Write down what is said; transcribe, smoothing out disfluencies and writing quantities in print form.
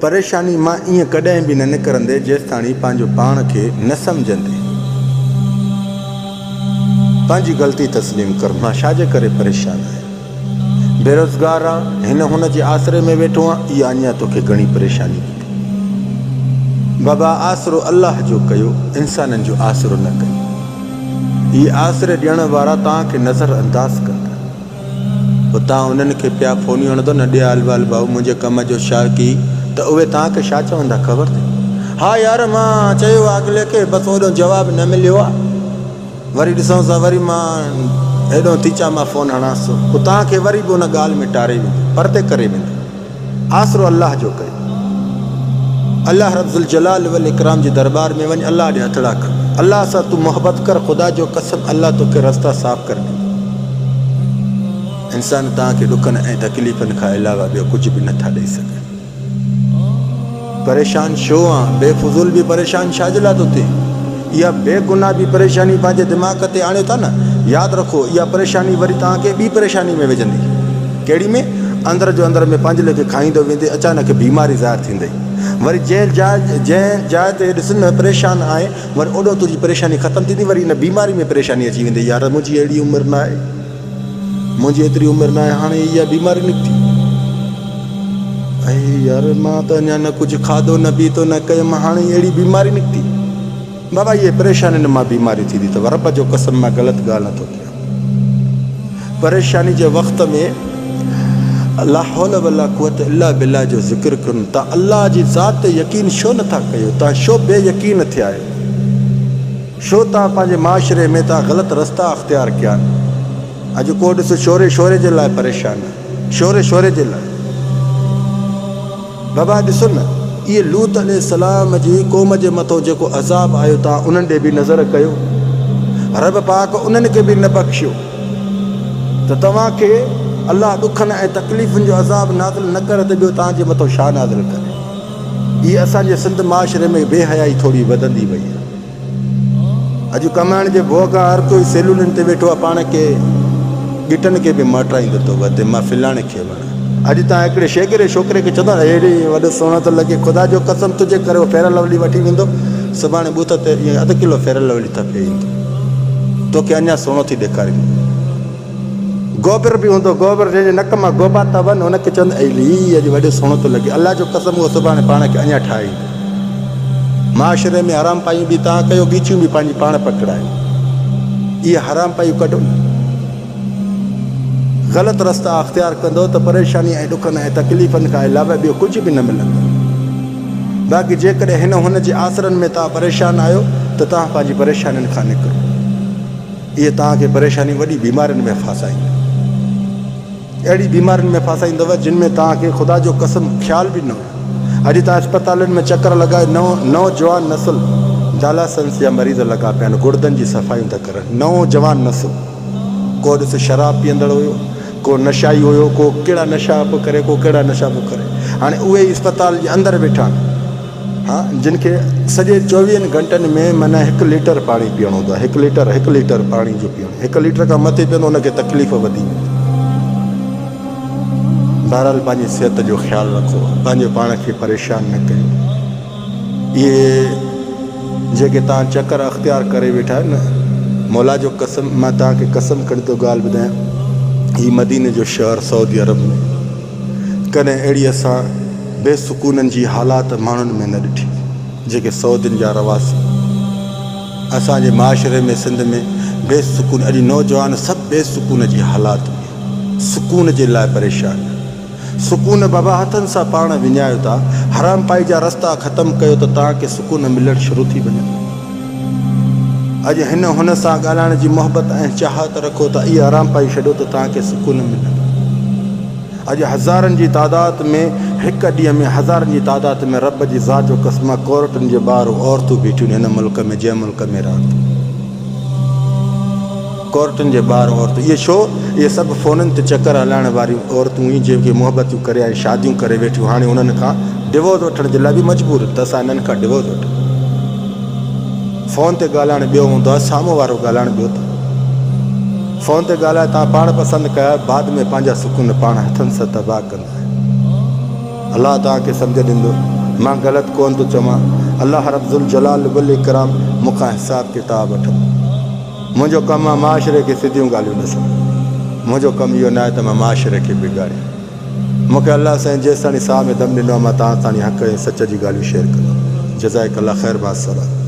परेशानी मां ईअं कॾहिं बि न निकिरंदे जेसि ताणी पंहिंजो पाण खे न सम्झंदे पंहिंजी ग़लती तस्लीम कर। मां छाजे करे परेशान आहियां, बेरोज़गार आहे, हिन हुन जे आसरे में वेठो आहे, इहा अञा तोखे घणी परेशानी ॾींदी। बाबा आसरो अलाह जो कयो, इंसाननि जो आसरो न कयो। इहे आसरे ॾियण वारा तव्हांखे नज़र अंदाज़ कंदा, पोइ तव्हां उन्हनि खे पिया फ़ोनियूं हणंदो न, ॾे हाल वाल भाऊ मुंहिंजे कम जो छा की, त उहे तव्हांखे छा चवंदा ख़बर अथई? हा यार मां चयो आहे अॻिले खे, बसि ओॾो जवाबु न मिलियो आहे, वरी ॾिसूं था, वरी मां हेॾो थी चा मां फ़ोन हणांसि थो, पोइ तव्हांखे वरी बि उन ॻाल्हि में टारे वेंदो, परते करे वेंदो। आसरो अलाह जो कयो, अलाह रब्बुल जलाल वल इकराम जे दरबार में वञ, अलाह ॾे हथड़ा कर, अलाह सां तूं मोहबत कर, ख़ुदा जो कसम अलाह तोखे रस्ता साफ़ कर ॾे। इंसान तव्हांखे ॾुखनि ऐं तकलीफ़नि खां अलावा ॿियो कुझु बि नथा ॾेई सघनि। परेशान छो आहे? बेफुज़ूल बि परेशान छाजे लाइ थो थिए? इहा बेगुनाह बि परेशानी पंहिंजे दिमाग़ ते आणियो था न, यादि रखो इहा परेशानी वरी तव्हांखे ॿी परेशानी में विझंदी। कहिड़ी में? अंदर जो अंदर में पंहिंजे लेखे खाईंदो वेंदे अचानक बीमारी ज़ाहिर थींदई। वरी जंहिं जाइ ते ॾिस न परेशान आहे, वरी ओॾो तुंहिंजी परेशानी ख़तमु थींदी, वरी इन बीमारी में परेशानी अची वेंदी। यार मुंहिंजी अहिड़ी उमिरि न आहे, मुंहिंजी एतिरी उमिरि न आहे, हाणे इहा बीमारी निकिती। ऐं यार मां त अञा न कुझु खाधो न पीतो न कयो, मां हाणे अहिड़ी बीमारी निकिती। बाबा इहे परेशानियुनि मां बीमारी थींदी अथव, रब जो कसम मां ग़लति ॻाल्हि नथो कयां। परेशानी जे वक़्त में ला हौल वला कुव्वत इल्ला बिल्लाह जो ज़िक्र कनि। तव्हां अल्लाह जी ज़ात ते यकीन छो नथा कयो? तव्हां छो बेयकीन थिया आहियो? छो तव्हां पंहिंजे माशरे में तव्हां ग़लति रस्ता अख़्तियार कया आहिनि? अॼु को ॾिसो शोरे जे लाइ परेशान आहे, शोरे जे लाइ। बाबा ॾिसो न, इहे लूत अलैहिस्सलाम जी क़ौम जे मथां जेको अज़ाब आयो, तव्हां उन्हनि ॾे बि नज़र कयो, रब पाक उन्हनि खे बि न बख़्शियो, त तव्हांखे अलाह ॾुखनि ऐं तकलीफ़ुनि जो अज़ाब नाज़िल न करे त ॿियो तव्हांजे मथां छा नाज़िल करे? इहे असांजे सिंध माशरे में बेहयाई थोरी वधंदी वई आहे। अॼु कमाइण जे भोॻा हर कोई सैलूननि ते वेठो आहे, पाण खे गिटनि खे बि मटाईंदो थो वधे, मां फिलाणे खे वणा। अॼु तव्हां हिकिड़े शेगरे छोकिरे खे चवंदा अहिड़ी वॾो सुहिणो थो लॻे, ख़ुदा जो कसम तुंहिंजे करे उहो फेयर लवली वठी वेंदो, सुभाणे बूथ ते ईअं अधु किलो फेयर लवली थपे ईंदो, तोखे अञा सुहिणो थी ॾेखारींदो। गोबर बि हूंदो, गोबर जंहिंजे नक मां गोबा था वञनि, हुनखे चवंदा अहिड़ी अॼु वॾो सुहिणो थो लॻे, अलाह जो कसम उहो सुभाणे पाण खे अञा ठाहे ईंदो। माशरे में हराम पायूं बि तव्हां कयो, गीचियूं बि पंहिंजी पाण पकड़ायो, इहे हराम पायूं कढो न। ग़लति रस्ता अख़्तियार कंदो त परेशानी ऐं ॾुखनि ऐं तकलीफ़नि खां अलावा ॿियो कुझु बि न मिलंदो। बाक़ी जेकॾहिं हिन हुन जे आसरनि में तव्हां परेशान आहियो त तव्हां पंहिंजी परेशानियुनि खां निकिरो। इहे तव्हांखे परेशानी वॾी बीमारियुनि में फासाईंदी, अहिड़ी बीमारियुनि में फासाईंदव जिन में तव्हांखे ख़ुदा जो कसम ख़्याल बि न हुयो। अॼु तव्हां अस्पतालुनि में चकर लॻाए, नौजवान नस्ल डायलिसिस जा मरीज़ लॻा पिया आहिनि, गुर्दनि जी सफ़ाइयूं था करनि। नौजवान नस्ल, को ॾिस शराब पीअंदड़ हुयो, को नशाई हुयो, को कहिड़ा नशा पियो करे, को कहिड़ा नशा पियो करे। हाणे उहे ई अस्पताल जे अंदरि वेठा आहिनि, हा, जिन खे सॼे 24 घंटनि में माना 1 लीटर पाणी पीअणो हूंदो आहे। 1 लीटर पाणी जो पीअणो, 1 लीटर खां मथे पीअंदो, हुनखे तकलीफ़ वधी वेंदी। बहरहाल पंहिंजी सिहत जो ख़्यालु रखो, पंहिंजे पाण खे परेशान न कयो। इहे जेके तव्हां चकर अख़्तियार करे वेठा आहियो न, मौला जो कसम मां तव्हांखे कसम खणी थो ॻाल्हि ॿुधायां, हीअ मदीने जो शहर सऊदी अरब में कॾहिं अहिड़ी असां बेसुकूननि जी हालात माण्हुनि में न ॾिठी जेके सऊदियुनि जा रवासी। असांजे माशरे में सिंध में बेसुकून, अॼु नौजवान सभु बेसुकून जी हालात में सुकून जे लाइ परेशान। सुकून बाबा हथनि सां पाण विञायो था, हराम पाई जा रस्ता ख़तमु कयो त तव्हांखे सुकून मिलणु शुरू थी वञे। अॼु हिन हुन सां ॻाल्हाइण जी मोहबत ऐं चाहत रखो त इहा हराम पाई छॾियो त तव्हांखे सुकून मिलंदो। अॼु हज़ारनि जी तादाद में, हिकु ॾींहं में हज़ारनि जी तादाद में रब जी ज़ात जो क़स्म कोर्टनि जे ॿाहिरि औरतूं बीठियूं हिन मुल्क में, जंहिं मुल्क में रहनि, कोर्टनि जे ॿाहिरि औरतूं। इहे छो? इहे सभु फ़ोननि ते चकर हलाइण वारियूं औरतूं ई जेके मोहबतियूं करे ऐं शादियूं करे वेठियूं, हाणे उन्हनि खां डिवोर्स वठण जे लाइ बि मजबूर त असां हिननि खां डिवोर्स वठूं। फ़ोन ते ॻाल्हाइण ॿियो हूंदो आहे, साम्हूं वारो ॻाल्हाइण ॿियो अथव। फ़ोन ते ॻाल्हाए तव्हां पाण पसंदि कया, बाद में पंहिंजा सुकून पाण हथनि सां तबाह कंदा आहियो। अल्लाह तव्हांखे सम्झ ॾींदो। मां ग़लति कोन थो चवां। अल्लाह रब्बुल जलाल वल इकराम मूंखां हिसाब किताब वठंदो। मुंहिंजो कमु आहे माशरे खे सिधियूं ॻाल्हियूं ॾिसणु। मुंहिंजो कमु इहो न आहे त मां माशरे खे बिगाड़ियां। मूंखे अल्लाह साईं जेसि ताईं साह में दम ॾिनो आहे मां तव्हां ताईं हक़ ऐं सच जी ॻाल्हियूं शेयर कंदुमि। जज़ाक अल्लाह ख़ैर बासलाम।